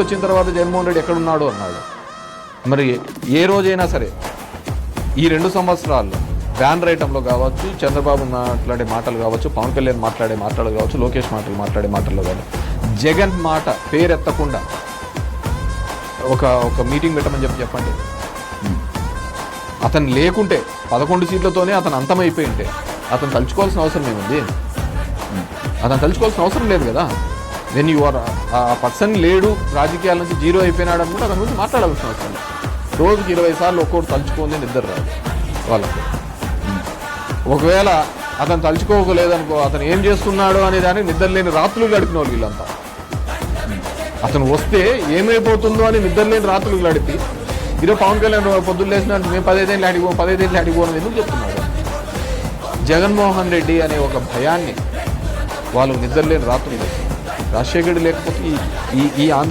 వచ్చిన తర్వాత జగన్మోహన్ రెడ్డి ఎక్కడున్నాడు అన్నాడు. మరి ఏ రోజైనా సరే ఈ 2 సంవత్సరాల్లో బ్యానర్ ఐటంలో కావచ్చు, చంద్రబాబు మాట్లాడే మాటలు కావచ్చు, పవన్ కళ్యాణ్ మాట్లాడే మాటలు కావచ్చు, లోకేష్ మాట్లాడే మాటల్లో కానీ జగన్ మాట పేరెత్తకుండా ఒక మీటింగ్ పెట్టమని చెప్పండి. అతను లేకుంటే 11 సీట్లతోనే అతను అంతమైపోయి ఉంటే అతను తలుచుకోవాల్సిన అవసరం ఏముంది? అతను తలుచుకోవాల్సిన అవసరం లేదు కదా. వెన్ యు ఆర్ ఆ పర్సన్ లేడు, రాజకీయాల నుంచి జీరో అయిపోయినాడు అనుకుంటే అతని గురించి మాట్లాడాల్సిన అవసరం లేదు. రోజుకి 20 సార్లు ఒక్కోటి తలుచుకోని నిద్ర రాదు వాళ్ళకు. ఒకవేళ అతను తలుచుకోలేదనుకో, అతను ఏం చేస్తున్నాడు అనే దానికి నిద్ర లేని రాత్రులు గడిపిన వాళ్ళు వీళ్ళంతా. అతను వస్తే ఏమైపోతుందో అని నిద్ర లేని రాత్రులు గడిపి ఈరోజు పవన్ కళ్యాణ్ పొద్దున్న లేచిన మేము 15 ఏళ్ళు అడిగిపోను ఎందుకు చెప్తున్నాడు? జగన్మోహన్ రెడ్డి అనే ఒక భయాన్ని వాళ్ళు నిద్ర లేని రాత్రులు. రాజశేఖర్ రెడ్డి లేకపోతే ఈ ఆంధ్ర